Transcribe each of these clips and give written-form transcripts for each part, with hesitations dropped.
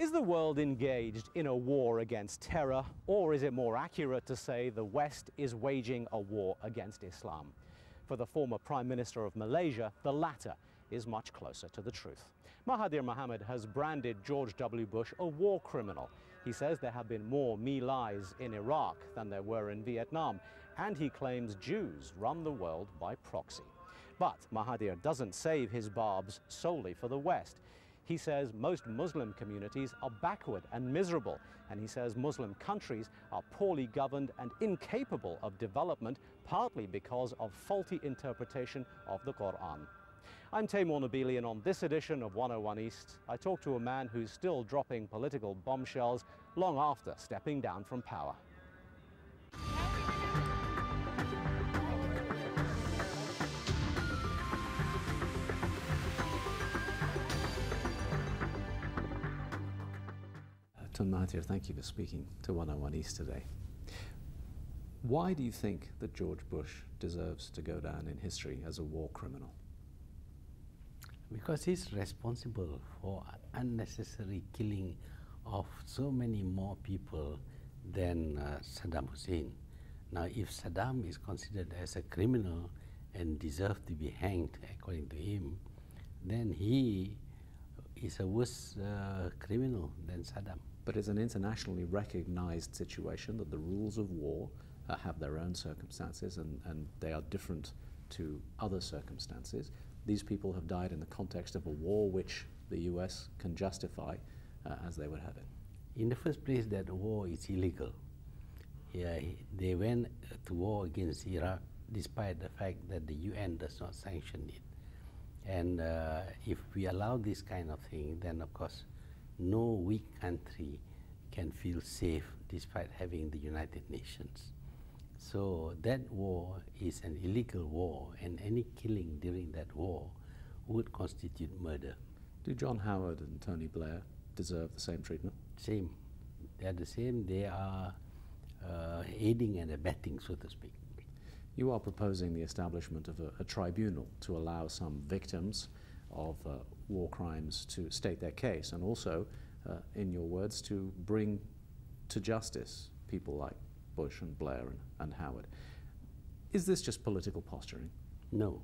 Is the world engaged in a war against terror, or is it more accurate to say the West is waging a war against Islam? For the former Prime Minister of Malaysia, the latter is much closer to the truth. Mahathir Mohamad has branded George W. Bush a war criminal. He says there have been more My Lais in Iraq than there were in Vietnam, and he claims Jews run the world by proxy. But Mahathir doesn't save his barbs solely for the West. He says most Muslim communities are backward and miserable, and he says Muslim countries are poorly governed and incapable of development, partly because of faulty interpretation of the Quran. I'm Teymoor Nabili, and on this edition of 101 East, I talk to a man who's still dropping political bombshells long after stepping down from power. Tun Mahathir, thank you for speaking to 101 East today. Why do you think that George Bush deserves to go down in history as a war criminal? Because he's responsible for unnecessary killing of so many more people than Saddam Hussein. Now, if Saddam is considered as a criminal and deserves to be hanged, according to him, then he is a worse criminal than Saddam. But it's an internationally recognized situation that the rules of war have their own circumstances, and they are different to other circumstances. These people have died in the context of a war which the US can justify as they would have it. In the first place, that war is illegal. Yeah, they went to war against Iraq despite the fact that the UN does not sanction it. And if we allow this kind of thing, then of course no weak country can feel safe despite having the United Nations. So that war is an illegal war, and any killing during that war would constitute murder. Do John Howard and Tony Blair deserve the same treatment? Same. They are the same. They are aiding and abetting, so to speak. You are proposing the establishment of a tribunal to allow some victims of war crimes to state their case, and also, in your words, to bring to justice people like Bush and Blair and Howard. Is this just political posturing? No.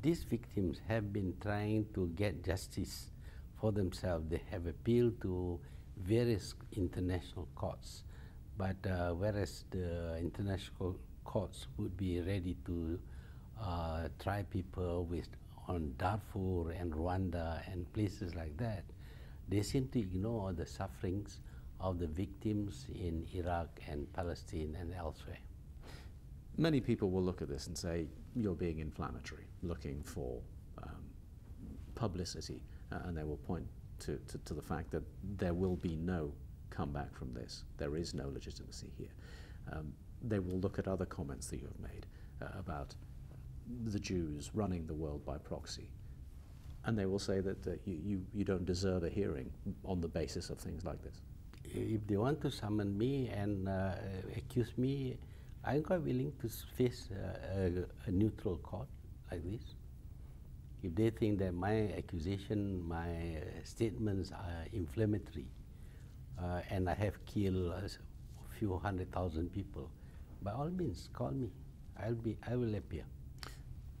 These victims have been trying to get justice for themselves. They have appealed to various international courts, but whereas the international courts would be ready to try people on Darfur and Rwanda and places like that, they seem to ignore the sufferings of the victims in Iraq and Palestine and elsewhere. Many people will look at this and say, you're being inflammatory, looking for publicity, and they will point to the fact that there will be no comeback from this. There is no legitimacy here. They will look at other comments that you have made about the Jews running the world by proxy, and they will say that you don't deserve a hearing on the basis of things like this. If they want to summon me and accuse me, I'm quite willing to face a neutral court like this. If they think that my accusation, my statements are inflammatory, and I have killed a few 100,000 people, by all means, call me. I will appear.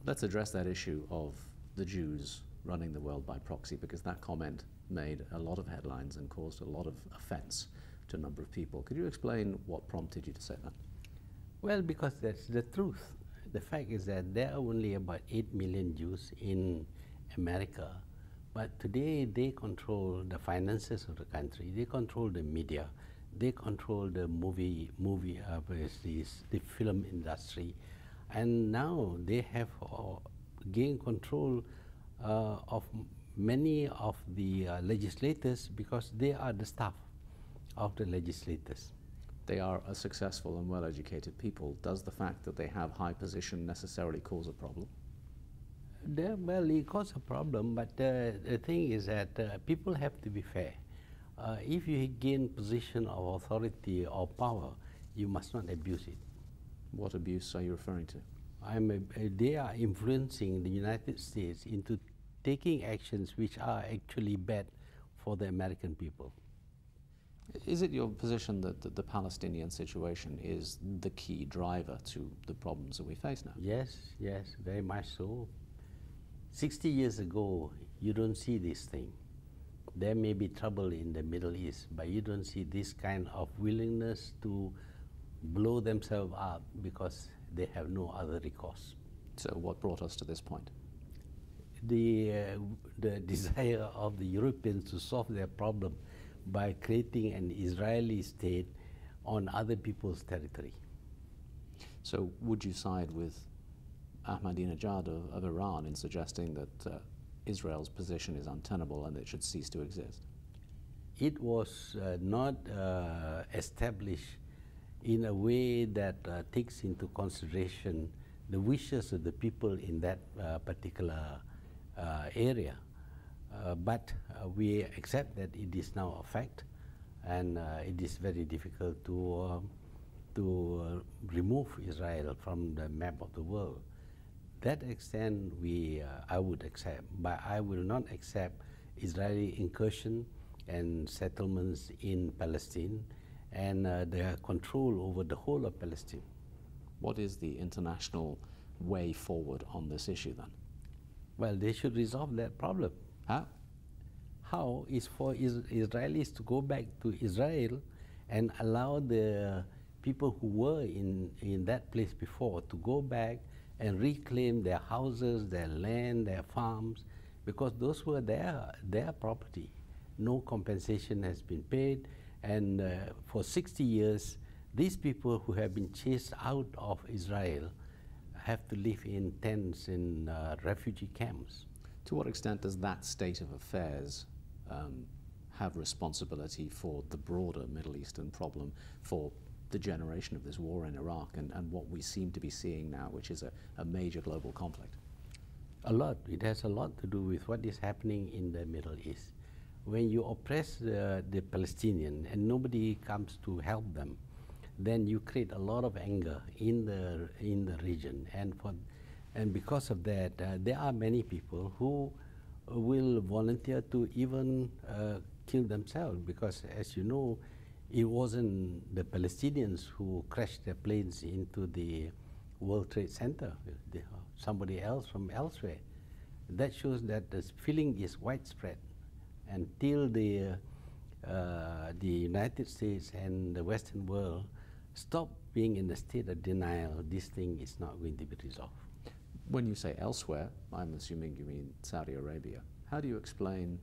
Let's address that issue of the Jews running the world by proxy, because that comment made a lot of headlines and caused a lot of offense to a number of people. Could you explain what prompted you to say that? Well, because that's the truth. The fact is that there are only about 8 million Jews in America, but today they control the finances of the country, they control the media, they control the the film industry, and now they have gained control of many of the legislators, because they are the staff of the legislators. They are a successful and well-educated people. Does the fact that they have high position necessarily cause a problem? Well, it causes a problem, but the thing is that people have to be fair. If you gain position of authority or power, you must not abuse it. What abuse are you referring to? They are influencing the United States into taking actions which are actually bad for the American people. Is it your position that the Palestinian situation is the key driver to the problems that we face now? Yes, yes, very much so. 60 years ago, you don't see this thing. There may be trouble in the Middle East, but you don't see this kind of willingness to blow themselves up because they have no other recourse. So what brought us to this point? The desire of the Europeans to solve their problem by creating an Israeli state on other people's territory. So would you side with Ahmadinejad of Iran in suggesting that Israel's position is untenable and it should cease to exist? It was not established in a way that takes into consideration the wishes of the people in that particular area. But we accept that it is now a fact, and it is very difficult to remove Israel from the map of the world. That extent I would accept, but I will not accept Israeli incursion and settlements in Palestine and their control over the whole of Palestine. What is the international way forward on this issue then? Well, they should resolve that problem. How? How is for Israelis to go back to Israel and allow the people who were in that place before to go back and reclaim their houses, their land, their farms, because those were their property. No compensation has been paid, and for 60 years, these people who have been chased out of Israel have to live in tents in refugee camps. To what extent does that state of affairs have responsibility for the broader Middle Eastern problem, for the generation of this war in Iraq and what we seem to be seeing now, which is a major global conflict? A lot. It has a lot to do with what is happening in the Middle East. When you oppress the Palestinian and nobody comes to help them, then you create a lot of anger in the region, and because of that, there are many people who will volunteer to even kill themselves, because, as you know, it wasn't the Palestinians who crashed their planes into the World Trade Center, somebody else from elsewhere. That shows that the feeling is widespread. Until the United States and the Western world stop being in a state of denial, this thing is not going to be resolved. When you say elsewhere, I'm assuming you mean Saudi Arabia. How do you explain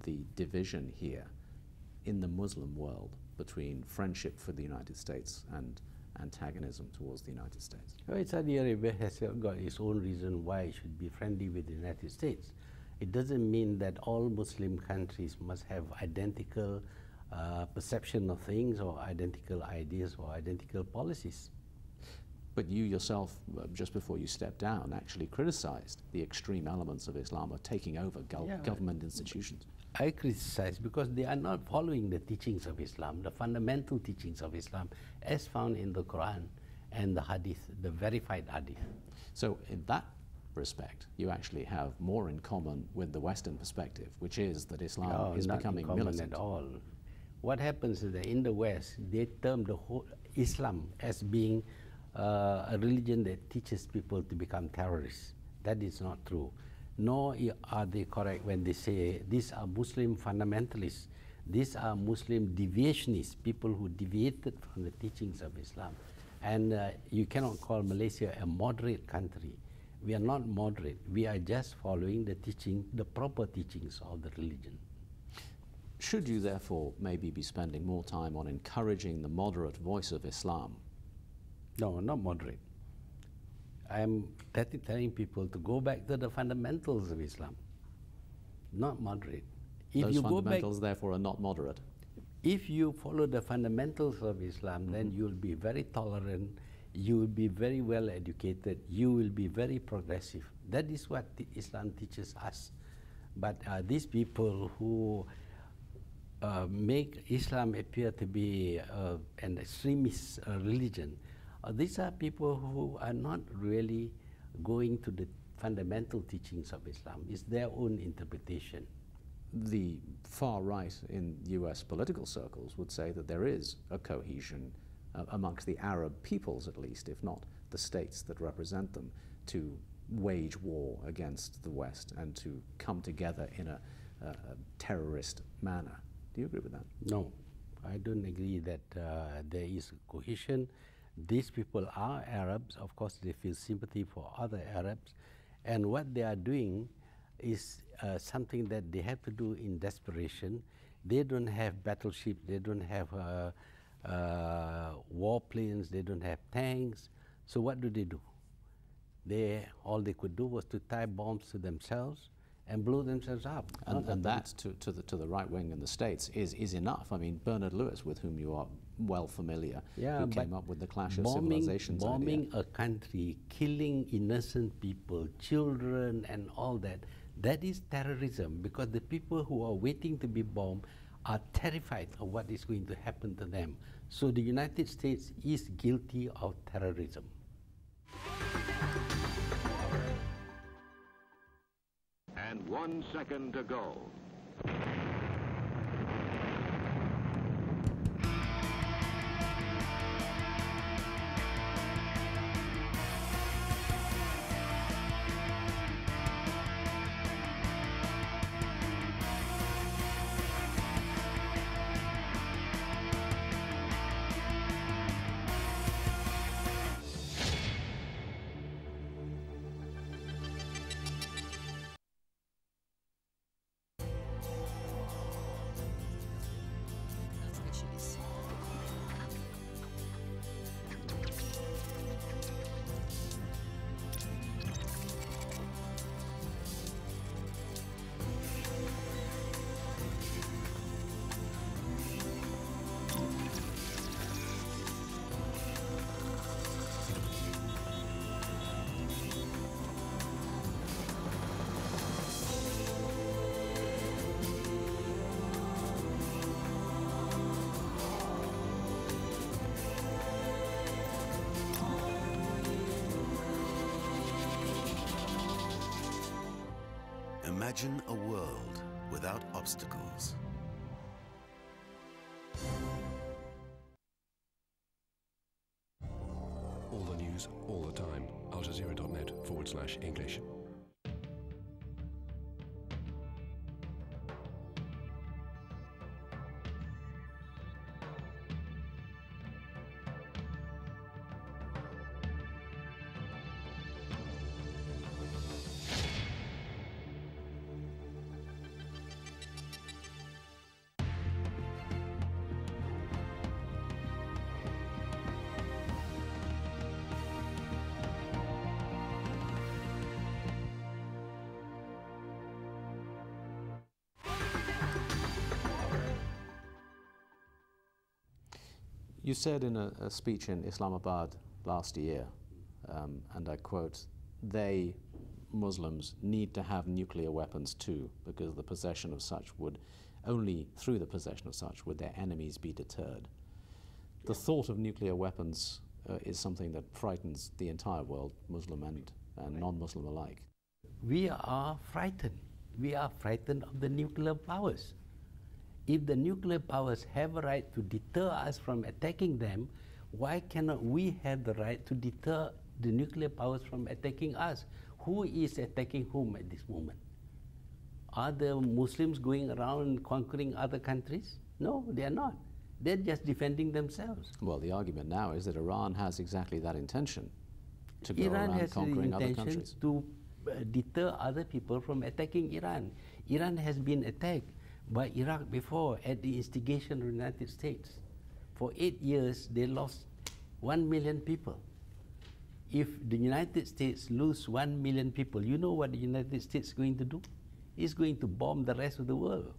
the division here in the Muslim world between friendship for the United States and antagonism towards the United States? Well, Saudi Arabia has got its own reason why it should be friendly with the United States. It doesn't mean that all Muslim countries must have identical perception of things or identical ideas or identical policies. But you yourself, just before you stepped down, actually criticized the extreme elements of Islam are taking over government institutions. I criticize because they are not following the teachings of Islam, the fundamental teachings of Islam, as found in the Quran and the Hadith, the verified Hadith. So in that respect, you actually have more in common with the Western perspective, which is that Islam is becoming militant. Not at all. What happens is that in the West, they term the whole Islam as being a religion that teaches people to become terrorists. That is not true. Nor are they correct when they say these are Muslim fundamentalists. These are Muslim deviationists, people who deviated from the teachings of Islam. And you cannot call Malaysia a moderate country. We are not moderate. We are just following the teaching, the proper teachings of the religion. Should you therefore maybe be spending more time on encouraging the moderate voice of Islam? No, not moderate. I am telling people to go back to the fundamentals of Islam, not moderate. Those fundamentals therefore are not moderate? If you follow the fundamentals of Islam, then you'll be very tolerant, you will be very well educated, you will be very progressive. That is what Islam teaches us. But these people who make Islam appear to be an extremist religion, these are people who are not really going to the fundamental teachings of Islam. It's their own interpretation. the far right in US political circles would say that there is a cohesion amongst the Arab peoples, at least, if not the states that represent them, to wage war against the West and to come together in a terrorist manner. Do you agree with that? No, I don't agree that there is cohesion. These people are Arabs. Of course, they feel sympathy for other Arabs. And what they are doing is something that they have to do in desperation. They don't have battleships. They don't have warplanes. They don't have tanks. So what do? All they could do was to tie bombs to themselves and blow themselves up. And that, to the right wing in the States, is enough. I mean, Bernard Lewis, with whom you are well familiar, who came up with the Clash of Civilizations bombing a country, killing innocent people, children and all that, that is terrorism, because the people who are waiting to be bombed are terrified of what is going to happen to them. So the United States is guilty of terrorism. And 1 second to go. Imagine a world without obstacles. All the news, all the time. aljazeera.net/English. You said in a speech in Islamabad last year, and I quote, "They, Muslims, need to have nuclear weapons too, because the possession of such would, only through the possession of such would their enemies be deterred." The thought of nuclear weapons is something that frightens the entire world, Muslim and non-Muslim alike. We are frightened. We are frightened of the nuclear powers. If the nuclear powers have a right to deter us from attacking them, why cannot we have the right to deter the nuclear powers from attacking us? Who is attacking whom at this moment? Are the Muslims going around conquering other countries? No, they are not. They're just defending themselves. Well, the argument now is that Iran has exactly that intention, to go around conquering other countries. To deter other people from attacking Iran. Iran has been attacked by Iraq before at the instigation of the United States. For 8 years, they lost 1 million people. If the United States lose 1 million people, you know what the United States is going to do? It's going to bomb the rest of the world.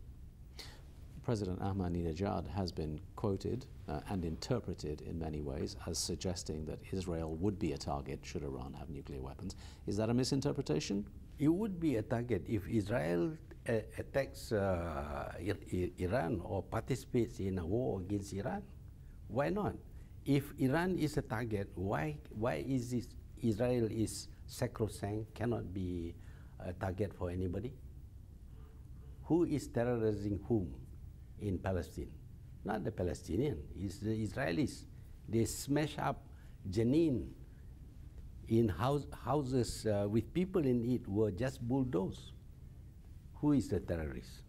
President Ahmadinejad has been quoted and interpreted in many ways as suggesting that Israel would be a target should Iran have nuclear weapons. Is that a misinterpretation? It would be a target if Israel attacks Iran or participates in a war against Iran. Why not? If Iran is a target, why is this Israel is sacrosanct, cannot be a target for anybody? Who is terrorizing whom in Palestine? Not the Palestinian, it's the Israelis. They smash up Jenin in houses with people in it were just bulldozed. Who is the terrorist?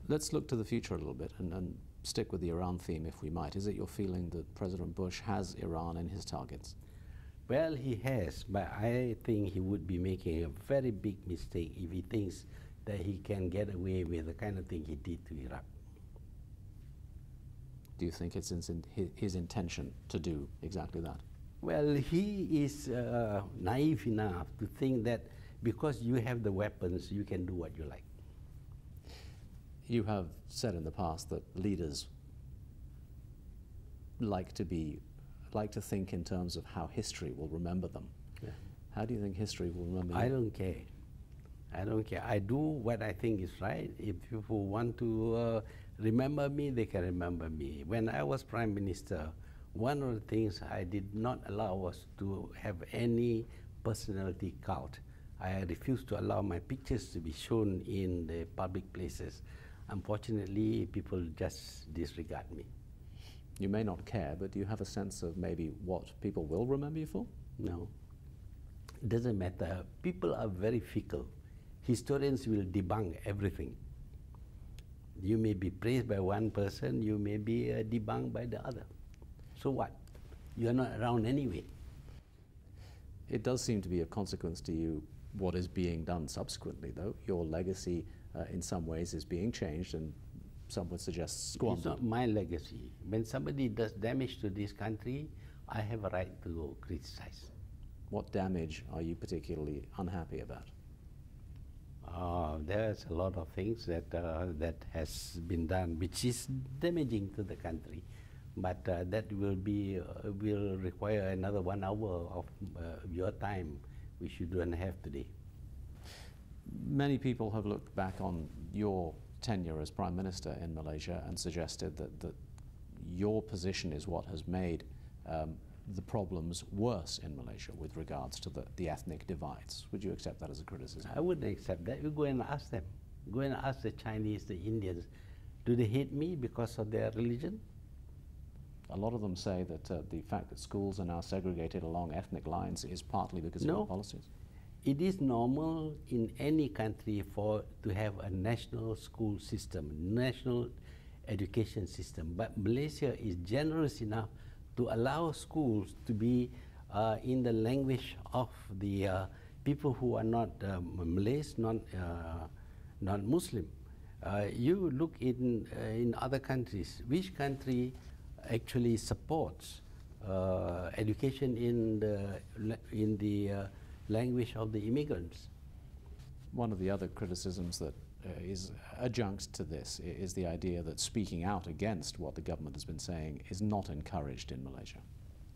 Let's look to the future a little bit and stick with the Iran theme, if we might. Is it your feeling that President Bush has Iran in his targets? Well, he has, but I think he would be making a very big mistake if he thinks that he can get away with the kind of thing he did to Iraq. Do you think it's his intention to do exactly that? Well, he is naive enough to think that because you have the weapons, you can do what you like. You have said in the past that leaders like to think in terms of how history will remember them. Yeah. How do you think history will remember you? I don't care. I don't care. I do what I think is right. If people want to remember me, they can remember me. When I was Prime Minister, one of the things I did not allow was to have any personality cult. I refused to allow my pictures to be shown in the public places. Unfortunately, people just disregard me. You may not care, but do you have a sense of maybe what people will remember you for? No. It doesn't matter. People are very fickle. Historians will debunk everything. You may be praised by one person, you may be debunked by the other. So what? You're not around anyway. It does seem to be of consequence to you what is being done subsequently, though. Your legacy, in some ways, is being changed, and some would suggest squandered. It's not my legacy. When somebody does damage to this country, I have a right to criticize. What damage are you particularly unhappy about? There's a lot of things that that has been done, which is damaging to the country, but that will require another 1 hour of your time, which you don't have today. Many people have looked back on your tenure as Prime Minister in Malaysia and suggested that your position is what has made the problems worse in Malaysia with regards to the ethnic divides. Would you accept that as a criticism? I wouldn't accept that. You go and ask them. Go and ask the Chinese, the Indians. Do they hate me because of their religion? A lot of them say that the fact that schools are now segregated along ethnic lines is partly because of your policies. It is normal in any country to have a national school system, national education system. But Malaysia is generous enough to allow schools to be in the language of the people who are not Malays, not Muslim. You look in other countries. Which country actually supports education in the language of the immigrants? One of the other criticisms that is adjunct to this is the idea that speaking out against what the government has been saying is not encouraged in Malaysia.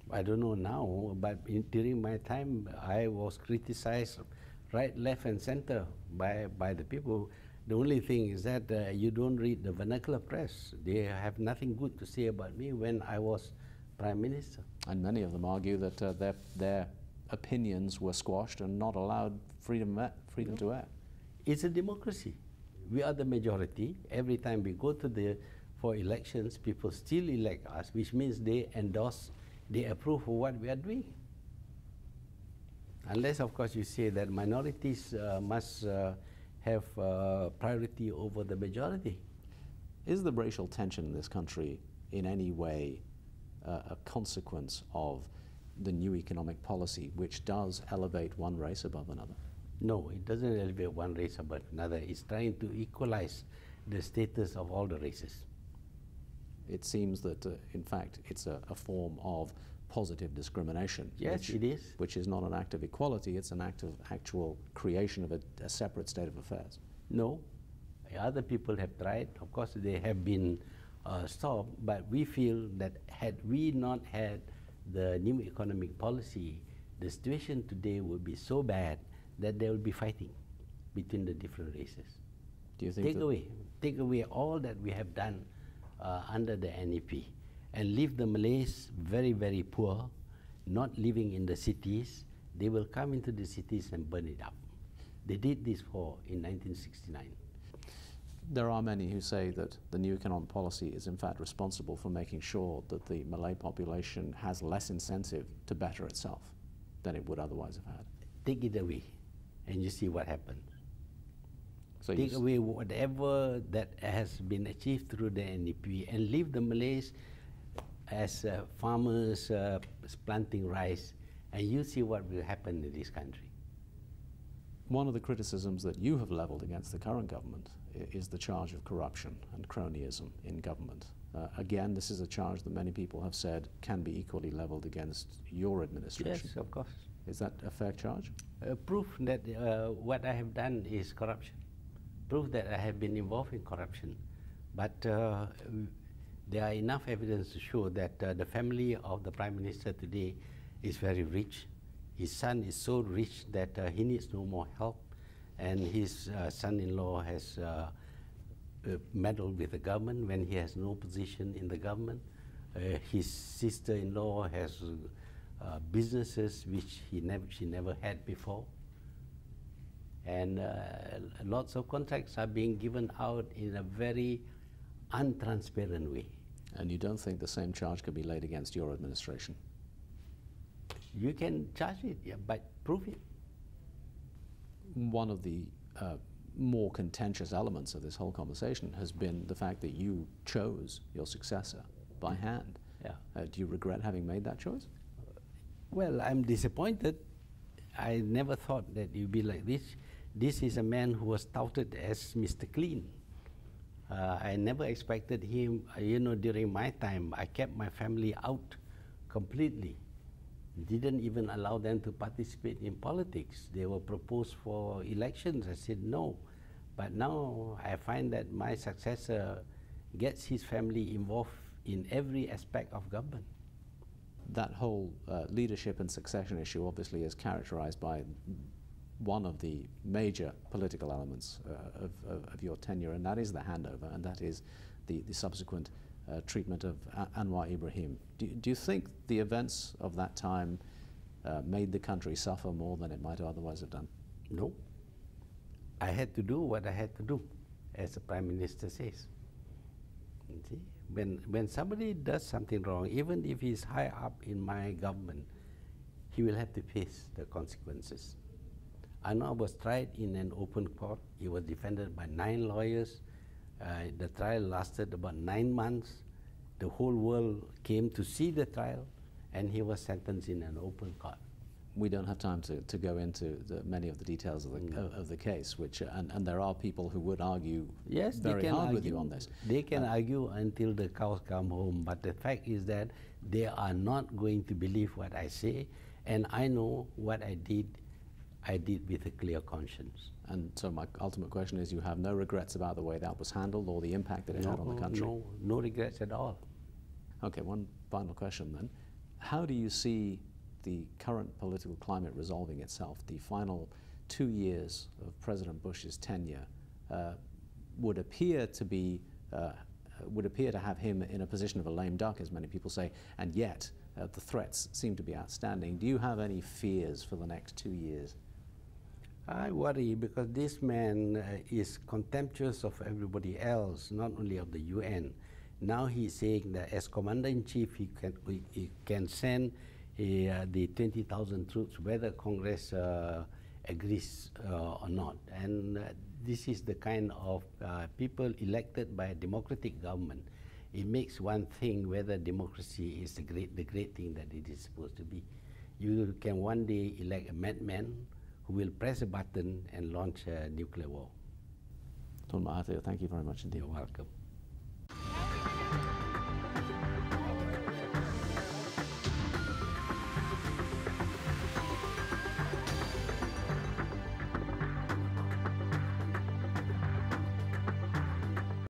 I don't know now, but during my time, I was criticized right, left, and center by the people. The only thing is that you don't read the vernacular press. They have nothing good to say about me when I was Prime Minister. And many of them argue that their opinions were squashed and not allowed freedom to air. It's a democracy. We are the majority. Every time we go for elections, people still elect us, which means they endorse, they approve of what we are doing. Unless, of course, you say that minorities must have priority over the majority. Is the racial tension in this country in any way a consequence of the new economic policy, which does elevate one race above another? No, it doesn't elevate one race above another. It's trying to equalize the status of all the races. It seems that, in fact, it's a form of positive discrimination. Yes, it is. Which is not an act of equality, it's an act of actual creation of a separate state of affairs. No, other people have tried. Of course, they have been stopped, but we feel that had we not had the new economic policy, the situation today would be so bad that there will be fighting between the different races. Do you think take away all that we have done under the NEP and leave the Malays very, very poor, not living in the cities. They will come into the cities and burn it up. They did this in 1969. There are many who say that the new economic policy is in fact responsible for making sure that the Malay population has less incentive to better itself than it would otherwise have had. Take it away, and you see what happens. So take away whatever that has been achieved through the NDP and leave the Malays as farmers planting rice, and you see what will happen in this country. One of the criticisms that you have leveled against the current government is the charge of corruption and cronyism in government. Again, this is a charge that many people have said can be equally leveled against your administration. Yes, of course. Is that a fair charge? Proof that what I have done is corruption. Proof that I have been involved in corruption. But there are enough evidence to show that the family of the Prime Minister today is very rich. His son is so rich that he needs no more help, and his son-in-law has meddled with the government when he has no position in the government. His sister-in-law has businesses which she never had before, and lots of contracts are being given out in a very untransparent way. And you don't think the same charge could be laid against your administration? You can charge it, yeah, but prove it. One of the more contentious elements of this whole conversation has been the fact that you chose your successor by hand. Yeah. Do you regret having made that choice? Well, I'm disappointed. I never thought that it would be like this. This is a man who was touted as Mr. Clean. I never expected him, during my time, I kept my family out completely. Didn't even allow them to participate in politics. They were proposed for elections. I said no. But now I find that my successor gets his family involved in every aspect of government. That whole leadership and succession issue obviously is characterized by one of the major political elements of your tenure, and that is the handover, and that is the subsequent treatment of Anwar Ibrahim. Do you think the events of that time made the country suffer more than it might otherwise have done? No. I had to do what I had to do, as the Prime Minister says. You see? When somebody does something wrong, even if he's high up in my government, he will have to face the consequences. Anwar was tried in an open court. He was defended by 9 lawyers. The trial lasted about 9 months. The whole world came to see the trial, and he was sentenced in an open court. We don't have time to go into many of the details of the case, which and there are people who would argue very hard with you on this. They can argue until the cows come home, but the fact is that they are not going to believe what I say, and I know what I did with a clear conscience. And so my ultimate question is, you have no regrets about the way that was handled or the impact that it had on the country? No regrets at all. Okay, one final question then. How do you see the current political climate resolving itself? The final 2 years of President Bush's tenure would appear to have him in a position of a lame duck, as many people say, and yet the threats seem to be outstanding. Do you have any fears for the next 2 years? I worry because this man is contemptuous of everybody else, not only of the UN. Now he's saying that as Commander-in-Chief he can send the 20,000 troops whether Congress agrees or not. And this is the kind of people elected by a democratic government. It makes one think whether democracy is the great thing that it is supposed to be. You can one day elect a madman who will press a button and launch a nuclear war. Tun Mahathir, thank you very much indeed. You're welcome.